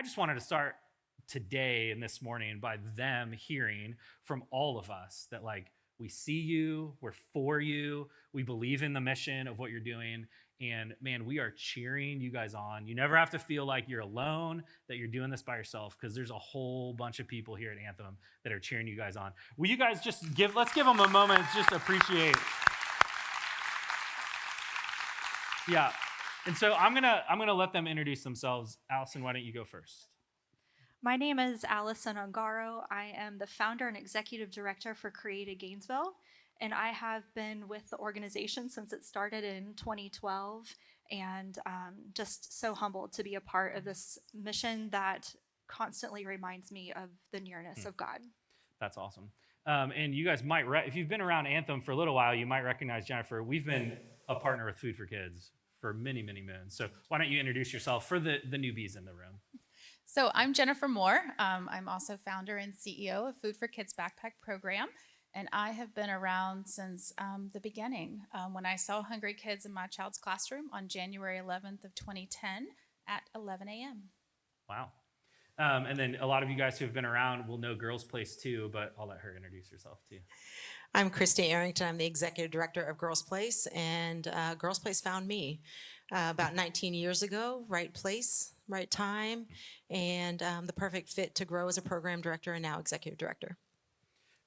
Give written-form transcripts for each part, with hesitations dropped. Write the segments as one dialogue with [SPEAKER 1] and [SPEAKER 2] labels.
[SPEAKER 1] I just wanted to start today and this morning by them hearing from all of us that like we see you, we're for you, we believe in the mission of what you're doing, and man, we are cheering you guys on. You never have to feel like you're alone, that you're doing this by yourself, because there's a whole bunch of people here at Anthem that are cheering you guys on. Will you guys let's give them a moment to just appreciate. Yeah. And so I'm gonna let them introduce themselves. Allison, why don't you go first?
[SPEAKER 2] My name is Allison Ongaro. I am the founder and executive director for Created Gainesville, and I have been with the organization since it started in 2012, and just so humbled to be a part of this mission that constantly reminds me of the nearness of God.
[SPEAKER 1] That's awesome. And you guys might, if you've been around Anthem for a little while, you might recognize Jennifer. We've been a partner with Food for Kids for many, many moons. So why don't you introduce yourself for the newbies in the room?
[SPEAKER 3] So I'm Jennifer Moore. I'm also founder and CEO of Food for Kids Backpack Program. And I have been around since the beginning when I saw hungry kids in my child's classroom on January 11th of 2010 at 11 a.m.
[SPEAKER 1] Wow. And then a lot of you guys who have been around will know Girls Place too, but I'll let her introduce herself too.
[SPEAKER 4] I'm Christy Arrington. I'm the executive director of Girls Place, and Girls Place found me about 19 years ago. Right place, right time, and the perfect fit to grow as a program director and now executive director.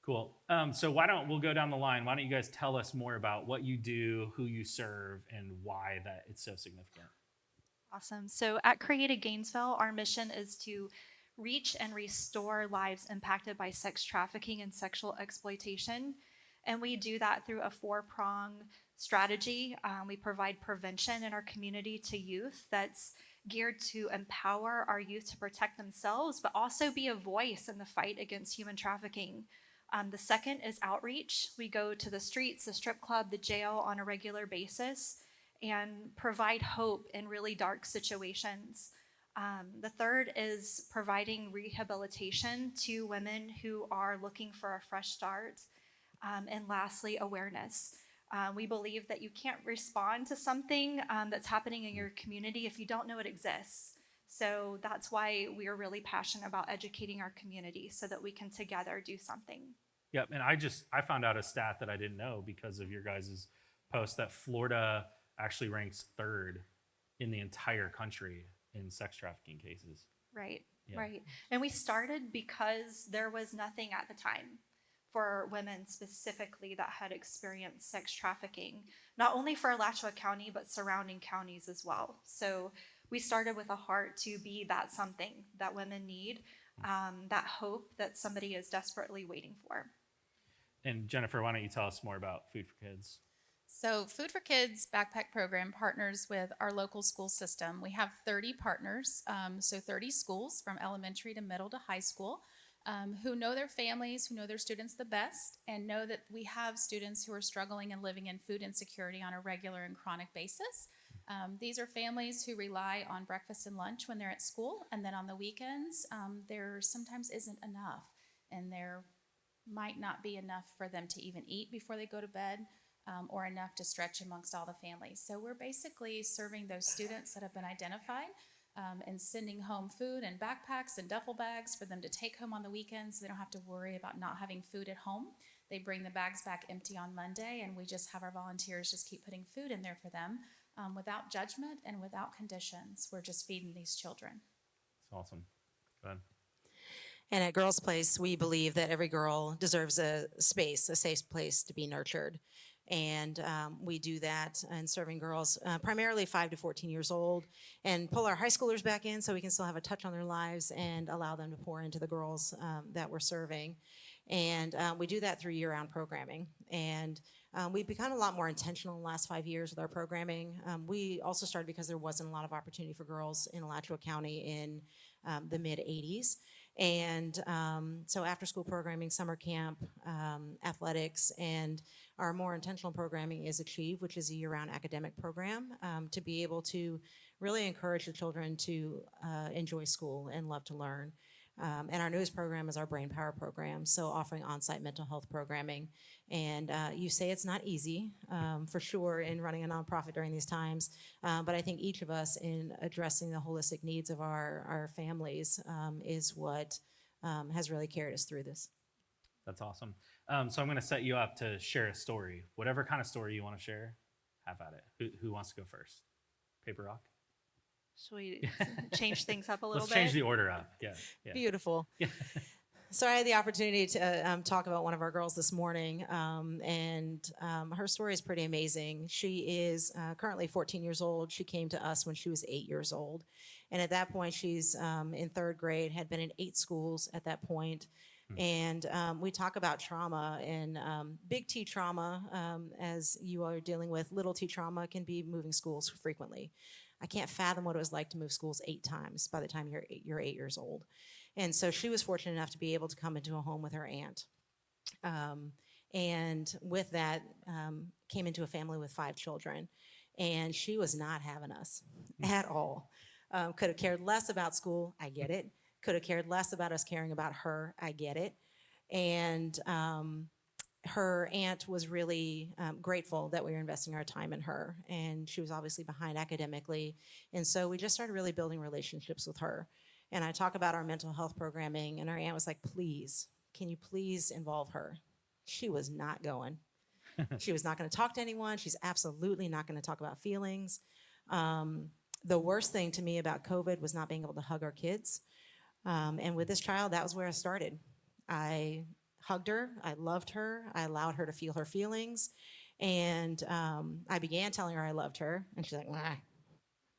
[SPEAKER 1] Cool. So we'll go down the line. Why don't you guys tell us more about what you do, who you serve, and why that it's so significant?
[SPEAKER 2] Awesome. So at Created Gainesville, our mission is to reach and restore lives impacted by sex trafficking and sexual exploitation. And we do that through a 4-prong strategy. We provide prevention in our community to youth that's geared to empower our youth to protect themselves, but also be a voice in the fight against human trafficking. The second is outreach. We go to the streets, the strip club, the jail on a regular basis and provide hope in really dark situations. The third is providing rehabilitation to women who are looking for a fresh start. And lastly, awareness. We believe that you can't respond to something that's happening in your community if you don't know it exists. So that's why we are really passionate about educating our community so that we can together do something.
[SPEAKER 1] Yep, and I found out a stat that I didn't know because of your guys' post that Florida actually ranks 3rd in the entire country in sex trafficking cases.
[SPEAKER 2] Right, yeah. Right. And we started because there was nothing at the time for women specifically that had experienced sex trafficking, not only for Alachua County, but surrounding counties as well. So we started with a heart to be that something that women need, that hope that somebody is desperately waiting for.
[SPEAKER 1] And Jennifer, why don't you tell us more about Food for Kids?
[SPEAKER 3] So Food for Kids Backpack Program partners with our local school system. We have 30 partners, so 30 schools from elementary to middle to high school. Who know their families, who know their students the best, and know that we have students who are struggling and living in food insecurity on a regular and chronic basis. These are families who rely on breakfast and lunch when they're at school, and then on the weekends, there sometimes isn't enough, and there might not be enough for them to even eat before they go to bed, or enough to stretch amongst all the families. So we're basically serving those students that have been identified and sending home food and backpacks and duffel bags for them to take home on the weekends so they don't have to worry about not having food at home. They bring the bags back empty on Monday, and we just have our volunteers just keep putting food in there for them without judgment and without conditions. We're just feeding these children.
[SPEAKER 1] That's awesome. Go ahead.
[SPEAKER 4] And at Girls Place, we believe that every girl deserves a space, a safe place to be nurtured. And we do that in serving girls primarily 5 to 14 years old, and pull our high schoolers back in so we can still have a touch on their lives and allow them to pour into the girls that we're serving. And we do that through year-round programming. And we've become a lot more intentional in the last 5 years with our programming. We also started because there wasn't a lot of opportunity for girls in Alachua County in the mid-'80s. And so after school programming, summer camp, athletics, and our more intentional programming is Achieve, which is a year-round academic program to be able to really encourage the children to enjoy school and love to learn. And our newest program is our Brain Power program, so offering on-site mental health programming. And you say it's not easy, for sure, in running a nonprofit during these times, but I think each of us in addressing the holistic needs of our families is what has really carried us through this.
[SPEAKER 1] That's awesome. So I'm going to set you up to share a story. Whatever kind of story you want to share, have at it. Who wants to go first? Paper, rock?
[SPEAKER 2] Should we change things up a little
[SPEAKER 1] Let's
[SPEAKER 2] bit?
[SPEAKER 1] change the order up. Yeah.
[SPEAKER 4] Beautiful.
[SPEAKER 1] Yeah.
[SPEAKER 4] So I had the opportunity to talk about one of our girls this morning, and her story is pretty amazing. She is currently 14 years old. She came to us when she was 8 years old. And at that point, she's in third grade, had been in 8 schools at that point. And we talk about trauma and big T trauma, as you are dealing with. Little T trauma can be moving schools frequently. I can't fathom what it was like to move schools 8 times by the time you're 8 years old. And so she was fortunate enough to be able to come into a home with her aunt. And with that, came into a family with 5 children. And she was not having us at all. Could have cared less about school. I get it. Could have cared less about us caring about her. I get it. And her aunt was really grateful that we were investing our time in her. And she was obviously behind academically. And so we just started really building relationships with her. And I talk about our mental health programming, and our aunt was like, please, can you please involve her? She was not going. She was not going to talk to anyone. She's absolutely not going to talk about feelings. The worst thing to me about COVID was not being able to hug our kids. And with this child, that was where I started. I hugged her. I loved her. I allowed her to feel her feelings. And I began telling her I loved her. And she's like, nah,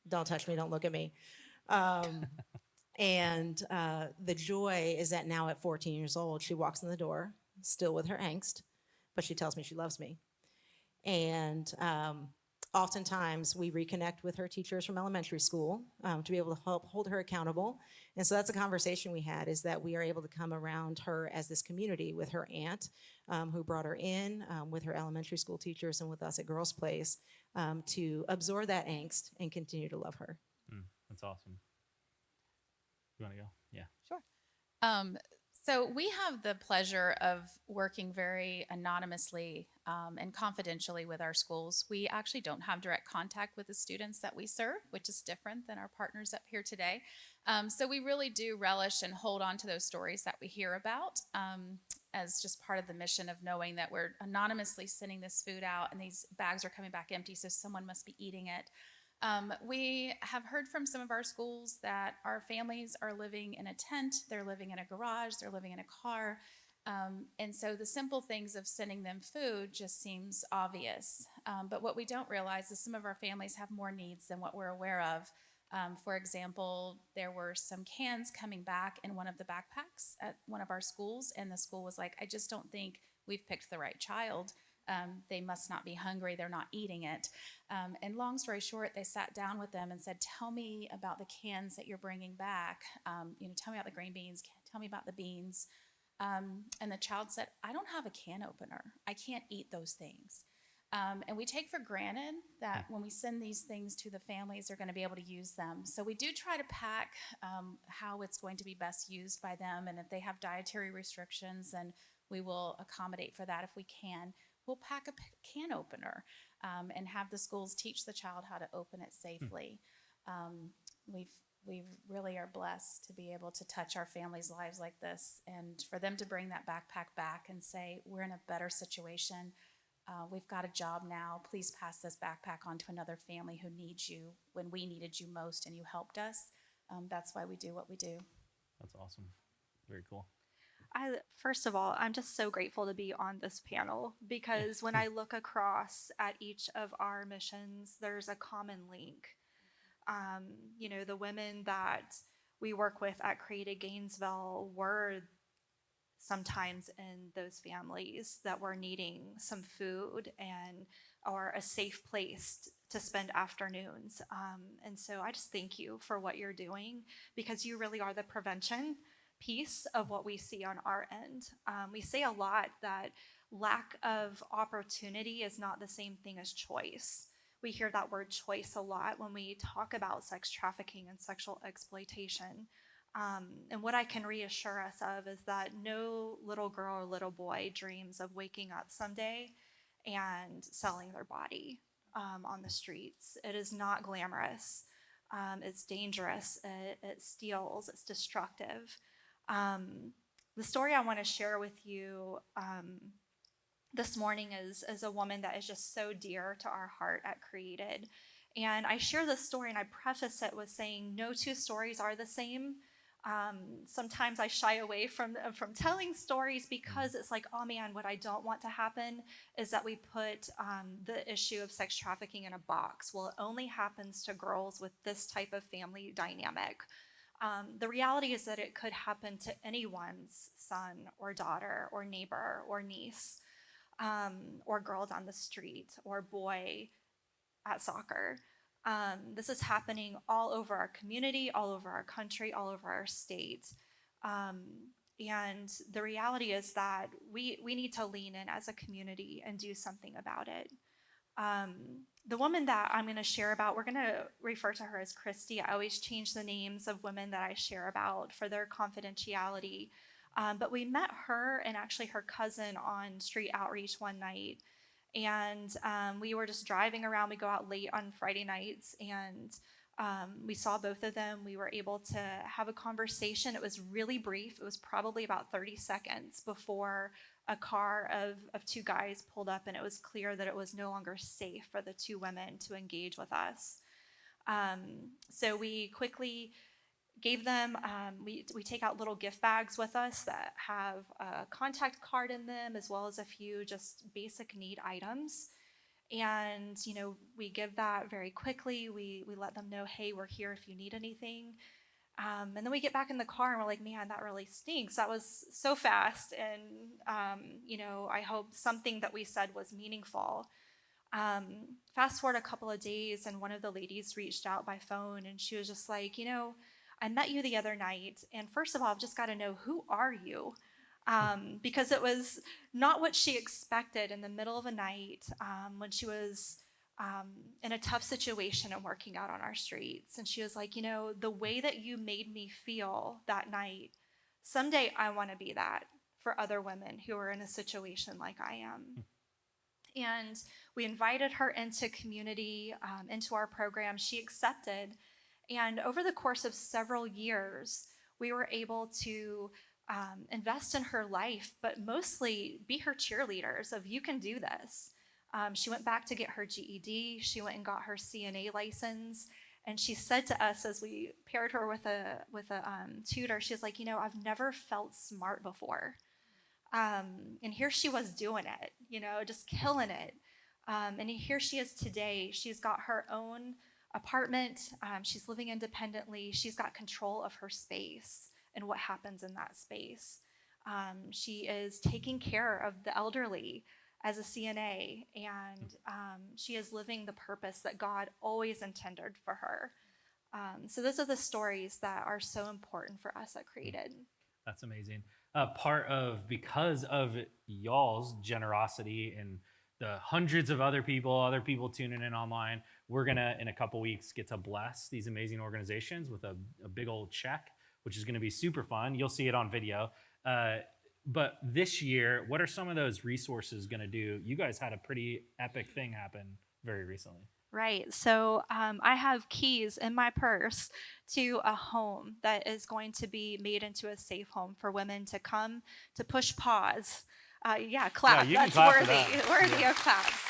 [SPEAKER 4] don't touch me. Don't look at me. And the joy is that now at 14 years old, she walks in the door, still with her angst, but she tells me she loves me. And oftentimes we reconnect with her teachers from elementary school to be able to help hold her accountable. And so that's a conversation we had, is that we are able to come around her as this community with her aunt who brought her in, with her elementary school teachers and with us at Girls Place, to absorb that angst and continue to love her.
[SPEAKER 1] That's awesome. You want to go? Yeah.
[SPEAKER 3] Sure. So we have the pleasure of working very anonymously and confidentially with our schools. We actually don't have direct contact with the students that we serve, which is different than our partners up here today. So we really do relish and hold on to those stories that we hear about as just part of the mission of knowing that we're anonymously sending this food out and these bags are coming back empty, so someone must be eating it. We have heard from some of our schools that our families are living in a tent, they're living in a garage, they're living in a car. And so the simple things of sending them food just seems obvious. But what we don't realize is some of our families have more needs than what we're aware of. For example, there were some cans coming back in one of the backpacks at one of our schools, and the school was like, I just don't think we've picked the right child. They must not be hungry. They're not eating it. And long story short, they sat down with them and said, tell me about the cans that you're bringing back. Tell me about the green beans. Tell me about the beans. And the child said, I don't have a can opener. I can't eat those things. And we take for granted that when we send these things to the families, they're going to be able to use them. So we do try to pack how it's going to be best used by them. And if they have dietary restrictions, then we will accommodate for that if we can. We'll pack a can opener and have the schools teach the child how to open it safely. We really are blessed to be able to touch our families' lives like this, and for them to bring that backpack back and say, we're in a better situation. We've got a job now. Please pass this backpack on to another family who needs you when we needed you most and you helped us. That's why we do what we do.
[SPEAKER 1] That's awesome. Very cool.
[SPEAKER 2] First of all, I'm just so grateful to be on this panel, because when I look across at each of our missions, there's a common link. The women that we work with at Created Gainesville were sometimes in those families that were needing some food or a safe place to spend afternoons. And so I just thank you for what you're doing, because you really are the prevention piece of what we see on our end. We say a lot that lack of opportunity is not the same thing as choice. We hear that word choice a lot when we talk about sex trafficking and sexual exploitation. And what I can reassure us of is that no little girl or little boy dreams of waking up someday and selling their body on the streets. It is not glamorous. It's dangerous. It steals. It's destructive. The story I want to share with you this morning is a woman that is just so dear to our heart at Created. And I share this story and I preface it with saying no two stories are the same. Sometimes I shy away from telling stories because it's like, oh man, what I don't want to happen is that we put the issue of sex trafficking in a box. Well, it only happens to girls with this type of family dynamic. The reality is that it could happen to anyone's son or daughter or neighbor or niece, or girl down the street or boy at soccer. This is happening all over our community, all over our country, all over our state. And the reality is that we need to lean in as a community and do something about it. The woman that I'm going to share about, we're going to refer to her as Christy. I always change the names of women that I share about for their confidentiality. But we met her and actually her cousin on street outreach one night. And we were just driving around. We go out late on Friday nights, and we saw both of them. We were able to have a conversation. It was really brief. It was probably about 30 seconds before a car of two guys pulled up, and it was clear that it was no longer safe for the two women to engage with us. So we quickly gave them, we take out little gift bags with us that have a contact card in them, as well as a few just basic need items. And, we give that very quickly. We let them know, hey, we're here if you need anything. And then we get back in the car and we're like, man, that really stinks. That was so fast. And, I hope something that we said was meaningful. Fast forward a couple of days, and one of the ladies reached out by phone, and she was just like, I met you the other night, and first of all, I've just got to know, who are you? Because it was not what she expected in the middle of a night when she was in a tough situation and working out on our streets. And she was like, the way that you made me feel that night, someday I want to be that for other women who are in a situation like I am. And we invited her into community, into our program. She accepted. And over the course of several years, we were able to invest in her life, but mostly be her cheerleaders of, you can do this. She went back to get her GED. She went and got her CNA license. And she said to us, as we paired her with a tutor, she's like, I've never felt smart before. And here she was doing it, just killing it. And here she is today. She's got her own apartment. She's living independently. She's got control of her space and what happens in that space. She is taking care of the elderly as a CNA, and she is living the purpose that God always intended for her. So those are the stories that are so important for us at Created.
[SPEAKER 1] That's amazing. Because of y'all's generosity and the hundreds of other people tuning in online, we're gonna, in a couple weeks, get to bless these amazing organizations with a big old check, which is gonna be super fun. You'll see it on video. But this year, what are some of those resources gonna do? You guys had a pretty epic thing happen very recently.
[SPEAKER 2] Right. So I have keys in my purse to a home that is going to be made into a safe home for women to come to push pause. Clap.
[SPEAKER 1] Yeah,
[SPEAKER 2] That's
[SPEAKER 1] clap
[SPEAKER 2] worthy of claps.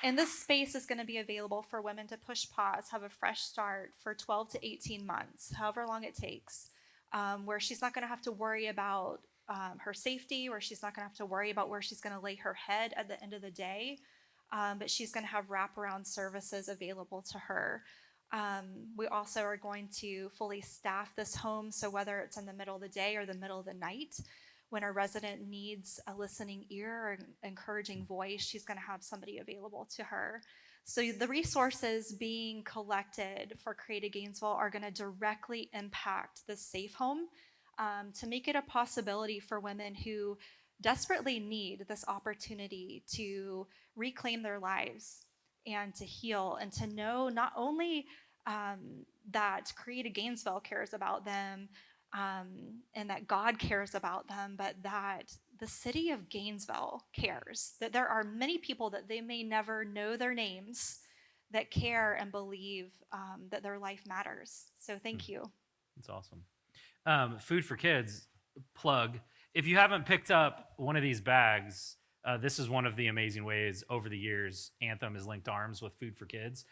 [SPEAKER 2] And this space is going to be available for women to push pause, have a fresh start for 12 to 18 months, however long it takes, where she's not going to have to worry about her safety, where she's not going to have to worry about where she's going to lay her head at the end of the day. But she's going to have wraparound services available to her. We also are going to fully staff this home, so whether it's in the middle of the day or the middle of the night, when a resident needs a listening ear or an encouraging voice, she's going to have somebody available to her. So the resources being collected for Created Gainesville are going to directly impact the safe home to make it a possibility for women who desperately need this opportunity to reclaim their lives and to heal and to know not only that Created Gainesville cares about them, and that God cares about them, but that the city of Gainesville cares. That there are many people that they may never know their names that care and believe that their life matters. So thank you.
[SPEAKER 1] That's awesome. Food for Kids, plug. If you haven't picked up one of these bags, this is one of the amazing ways over the years Anthem has linked arms with Food for Kids.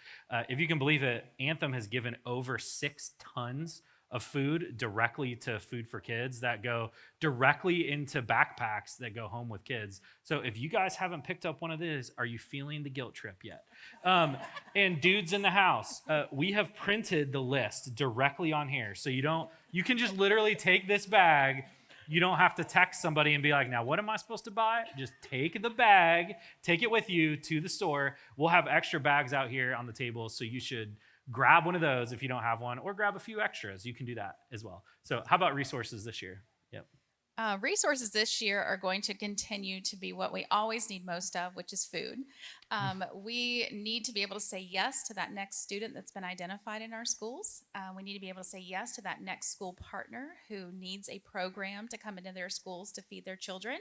[SPEAKER 1] If you can believe it, Anthem has given over 6 tons of food directly to Food for Kids that go directly into backpacks that go home with kids. So if you guys haven't picked up one of these, are you feeling the guilt trip yet? And dudes in the house, we have printed the list directly on here. So you can just literally take this bag. You don't have to text somebody and be like, now what am I supposed to buy? Just take the bag, take it with you to the store. We'll have extra bags out here on the table, so you should grab one of those if you don't have one, or grab a few extras. You can do that as well. So how about resources this year? Yep.
[SPEAKER 3] Resources this year are going to continue to be what we always need most of, which is food. We need to be able to say yes to that next student that's been identified in our schools. We need to be able to say yes to that next school partner who needs a program to come into their schools to feed their children.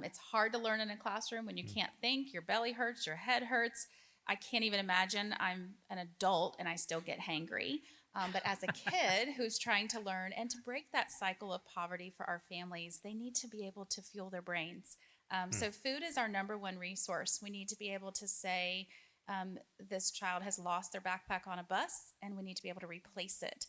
[SPEAKER 3] It's hard to learn in a classroom when you can't think, your belly hurts, your head hurts. I can't even imagine I'm an adult and I still get hangry. But as a kid who's trying to learn and to break that cycle of poverty for our families, they need to be able to fuel their brains. So food is our number one resource. We need to be able to say, this child has lost their backpack on a bus, and we need to be able to replace it.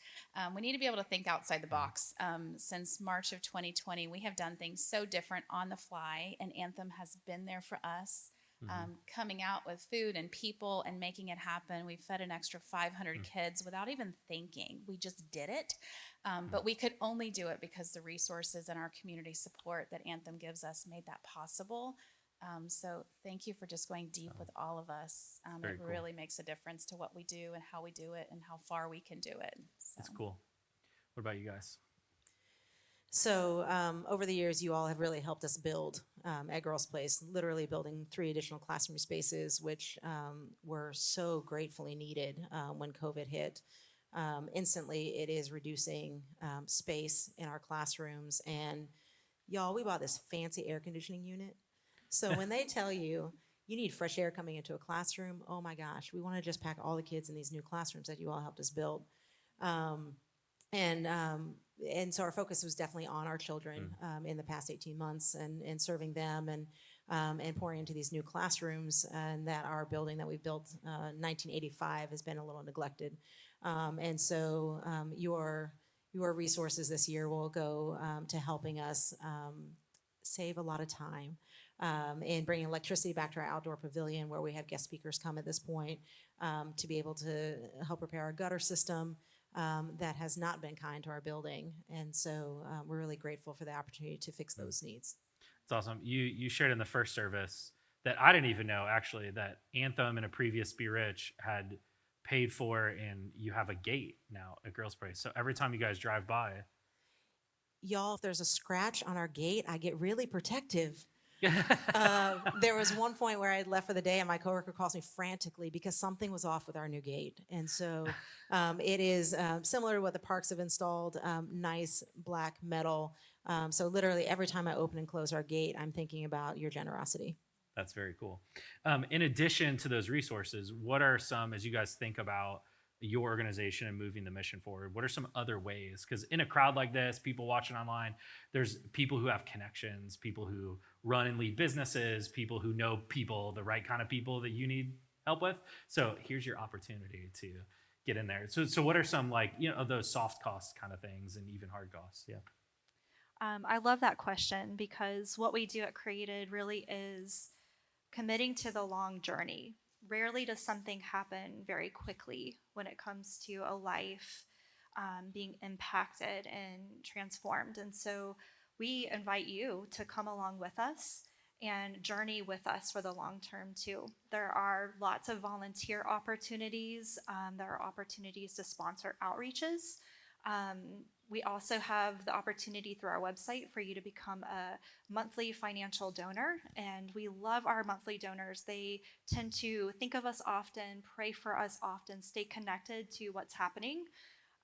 [SPEAKER 3] We need to be able to think outside the box. Since March of 2020, we have done things so different on the fly, and Anthem has been there for us. Coming out with food and people and making it happen. We fed an extra 500 kids without even thinking. We just did it. But we could only do it because the resources and our community support that Anthem gives us made that possible. So thank you for just going deep with all of us. It
[SPEAKER 1] cool.
[SPEAKER 3] really makes a difference to what we do and how we do it and how far we can do it. So.
[SPEAKER 1] That's cool. What about you guys?
[SPEAKER 4] So over the years, you all have really helped us build at Girls Place, literally building 3 additional classroom spaces, which were so gratefully needed when COVID hit. Instantly, it is reducing space in our classrooms. And y'all, we bought this fancy air conditioning unit. So when they tell you you need fresh air coming into a classroom, oh my gosh, we want to just pack all the kids in these new classrooms that you all helped us build. And so our focus was definitely on our children in the past 18 months and serving them and pouring into these new classrooms, and that our building that we built 1985 has been a little neglected. And so your resources this year will go to helping us save a lot of time and bringing electricity back to our outdoor pavilion, where we have guest speakers come at this point, to be able to help repair our gutter system. That has not been kind to our building. And so we're really grateful for the opportunity to fix those needs.
[SPEAKER 1] It's awesome. You shared in the first service that I didn't even know, actually, that Anthem and a previous Be Rich had paid for, and you have a gate now at Girls Place. So every time you guys drive by.
[SPEAKER 4] Y'all, if there's a scratch on our gate, I get really protective. There was one point where I had left for the day, and my coworker calls me frantically because something was off with our new gate. And so it is similar to what the parks have installed, nice black metal. So literally every time I open and close our gate, I'm thinking about your generosity.
[SPEAKER 1] That's very cool. In addition to those resources, what are some, as you guys think about your organization and moving the mission forward, what are some other ways? Because in a crowd like this, people watching online, there's people who have connections, people who run and lead businesses, people who know people, the right kind of people that you need help with. So here's your opportunity to get in there. So what are some, like, of those soft cost kind of things and even hard costs? Yeah.
[SPEAKER 2] I love that question, because what we do at Created really is committing to the long journey. Rarely does something happen very quickly when it comes to a life being impacted and transformed. And so we invite you to come along with us and journey with us for the long term too. There are lots of volunteer opportunities. There are opportunities to sponsor outreaches. We also have the opportunity through our website for you to become a monthly financial donor. And we love our monthly donors. They tend to think of us often, pray for us often, stay connected to what's happening.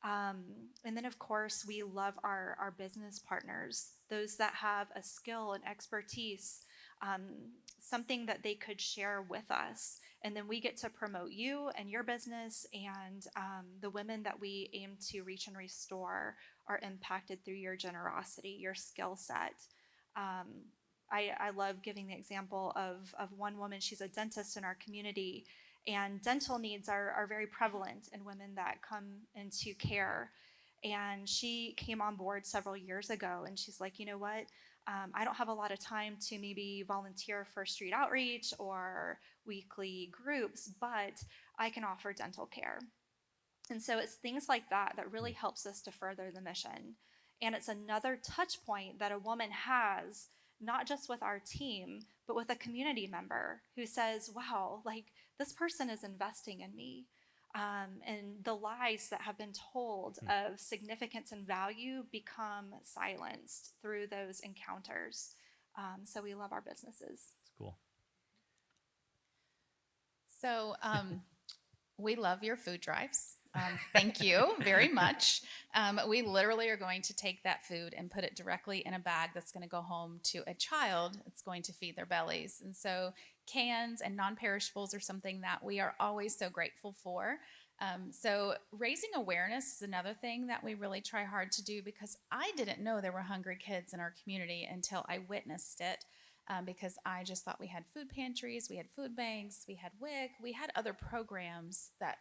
[SPEAKER 2] And then, of course, we love our business partners, those that have a skill and expertise, um, something that they could share with us. And then we get to promote you and your business, and the women that we aim to reach and restore are impacted through your generosity, your skill set. Um, I love giving the example of one woman. She's a dentist in our community, and dental needs are very prevalent in women that come into care. And she came on board several years ago, and she's like, you know what? I don't have a lot of time to maybe volunteer for street outreach or weekly groups, but I can offer dental care. And so it's things like that that really helps us to further the mission. And it's another touch point that a woman has, not just with our team, but with a community member who says, wow, like this person is investing in me. And the lies that have been told of significance and value become silenced through those encounters. So we love our businesses.
[SPEAKER 1] It's cool.
[SPEAKER 3] So we love your food drives. Thank you very much. We literally are going to take that food and put it directly in a bag that's going to go home to a child. It's going to feed their bellies. And so cans and non-perishables are something that we are always so grateful for. So raising awareness is another thing that we really try hard to do, because I didn't know there were hungry kids in our community until I witnessed it. Because I just thought we had food pantries, we had food banks, we had WIC, we had other programs that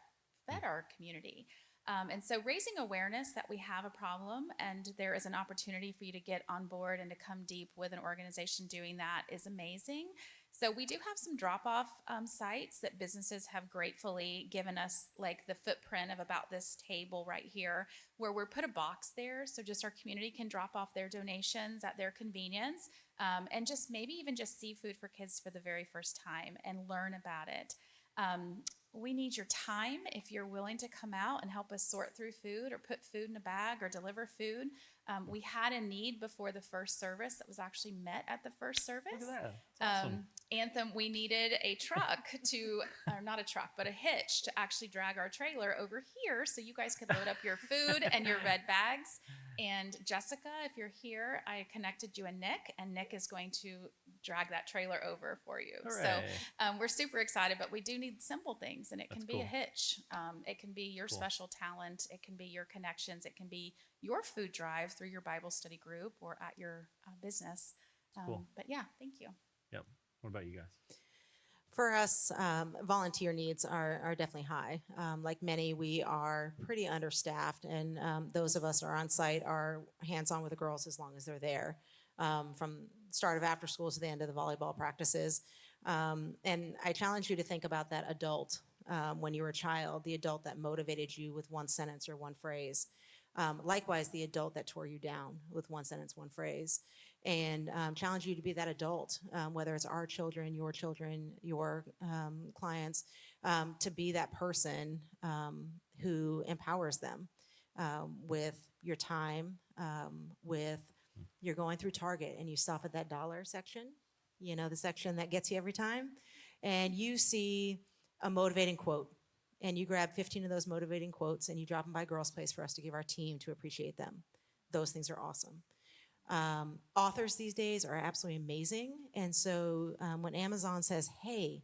[SPEAKER 3] fed our community. And so raising awareness that we have a problem and there is an opportunity for you to get on board and to come deep with an organization doing that is amazing. So we do have some drop-off sites that businesses have gratefully given us, like the footprint of about this table right here, where we're put a box there so just our community can drop off their donations at their convenience, and just maybe even just see Food for Kids for the very first time and learn about it. We need your time if you're willing to come out and help us sort through food or put food in a bag or deliver food. We had a need before the first service that was actually met at the first service.
[SPEAKER 1] Look at that. That's awesome.
[SPEAKER 3] Anthem, we needed a truck to, or not a truck, but a hitch to actually drag our trailer over here so you guys could load up your food and your red bags. And Jessica, if you're here, I connected you and Nick is going to drag that trailer over for you.
[SPEAKER 1] Hooray.
[SPEAKER 3] So we're super excited, but we do need simple things, and it can
[SPEAKER 1] That's
[SPEAKER 3] be
[SPEAKER 1] cool.
[SPEAKER 3] a hitch. It can be your
[SPEAKER 1] Cool.
[SPEAKER 3] special talent. It can be your connections. It can be your food drive through your Bible study group or at your business.
[SPEAKER 1] Cool.
[SPEAKER 3] But yeah, thank you.
[SPEAKER 1] Yep. What about you guys?
[SPEAKER 4] For us, volunteer needs are definitely high. Like many, we are pretty understaffed, and those of us who are on site are hands-on with the girls as long as they're there, from start of after school to the end of the volleyball practices. And I challenge you to think about that adult when you were a child, the adult that motivated you with one sentence or one phrase. Likewise, the adult that tore you down with one sentence, one phrase. And challenge you to be that adult, whether it's our children, your clients, to be that person who empowers them with your time, with you're going through Target and you stop at that dollar section, you know, the section that gets you every time, and you see a motivating quote, and you grab 15 of those motivating quotes and you drop them by Girls Place for us to give our team to appreciate them. Those things are awesome. Authors these days are absolutely amazing. And so when Amazon says, hey,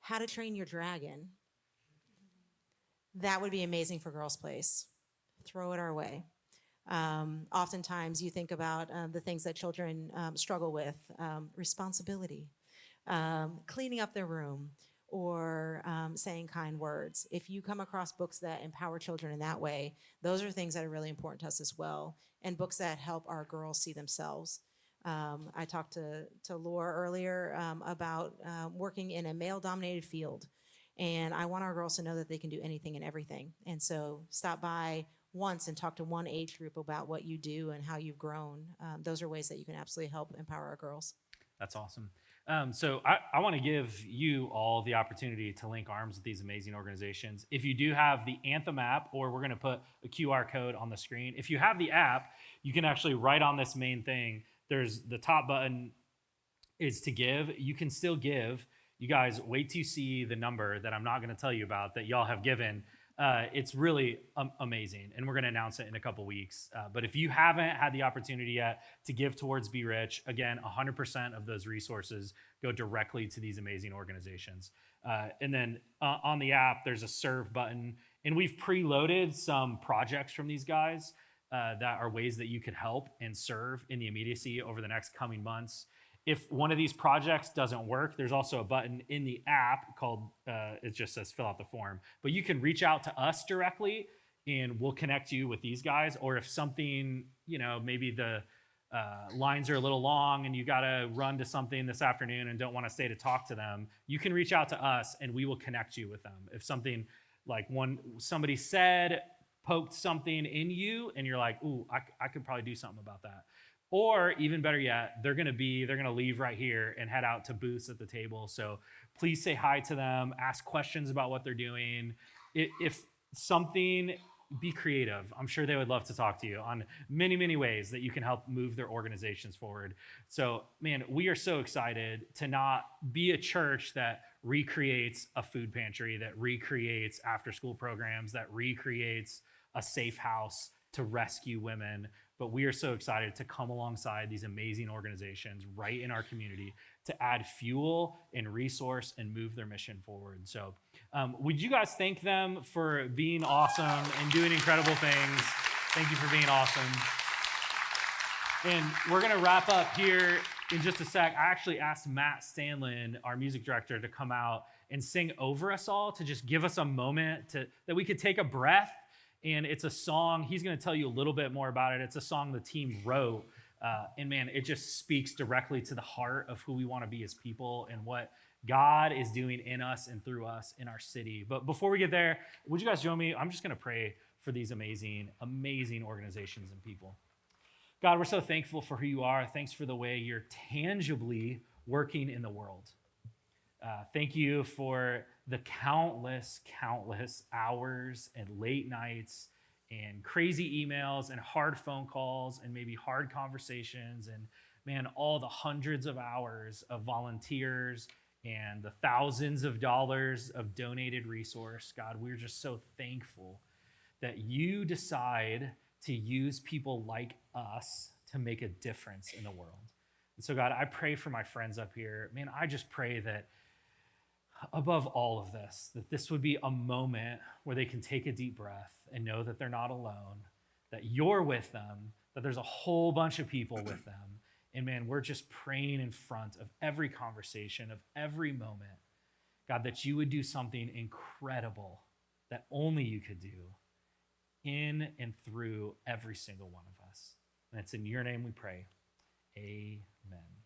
[SPEAKER 4] how to train your dragon, that would be amazing for Girls Place. Throw it our way. Oftentimes you think about the things that children struggle with, responsibility, cleaning up their room, or saying kind words. If you come across books that empower children in that way, those are things that are really important to us as well, and books that help our girls see themselves. I talked to Laura earlier about working in a male-dominated field, and I want our girls to know that they can do anything and everything. And so stop by once and talk to one age group about what you do and how you've grown. Those are ways that you can absolutely help empower our girls.
[SPEAKER 1] That's awesome. So I want to give you all the opportunity to link arms with these amazing organizations. If you do have the Anthem app, or we're going to put a QR code on the screen. If you have the app, you can actually write on this main thing. There's the top button is to give. You can still give. You guys wait till you see the number that I'm not going to tell you about that y'all have given. It's really amazing, and we're going to announce it in a couple weeks. But if you haven't had the opportunity yet to give towards Be Rich, again, 100% of those resources go directly to these amazing organizations. And then on the app, there's a serve button, and we've preloaded some projects from these guys that are ways that you could help and serve in the immediacy over the next coming months. If one of these projects doesn't work, there's also a button in the app called, it just says fill out the form. But you can reach out to us directly and we'll connect you with these guys. Or if something, maybe the lines are a little long and you got to run to something this afternoon and don't want to stay to talk to them, you can reach out to us and we will connect you with them. If something like somebody said, poked something in you and you're like, ooh, I could probably do something about that. Or even better yet, they're going to leave right here and head out to booths at the table. So please say hi to them, ask questions about what they're doing. If something, be creative. I'm sure they would love to talk to you on many, many ways that you can help move their organizations forward. So, man, we are so excited to not be a church that recreates a food pantry, that recreates after-school programs, that recreates a safe house to rescue women. But we are so excited to come alongside these amazing organizations right in our community to add fuel and resource and move their mission forward. So would you guys thank them for being awesome and doing incredible things? Thank you for being awesome. And we're going to wrap up here in just a sec. I actually asked Matt Stanlin, our music director, to come out and sing over us all, to just give us a moment that we could take a breath. And it's a song, he's going to tell you a little bit more about it. It's a song the team wrote. And man, it just speaks directly to the heart of who we want to be as people and what God is doing in us and through us in our city. But before we get there, would you guys join me? I'm just going to pray for these amazing, amazing organizations and people. God, we're so thankful for who you are. Thanks for the way you're tangibly working in the world. Thank you for the countless hours and late nights and crazy emails and hard phone calls and maybe hard conversations and, man, all the hundreds of hours of volunteers and the thousands of dollars of donated resource. God, we're just so thankful that you decide to use people like us to make a difference in the world. And so, God, I pray for my friends up here. Man, I just pray that above all of this, that this would be a moment where they can take a deep breath and know that they're not alone, that you're with them, that there's a whole bunch of people with them. And man, we're just praying in front of every conversation, of every moment, God, that you would do something incredible that only you could do in and through every single one of us. And it's in your name we pray. Amen.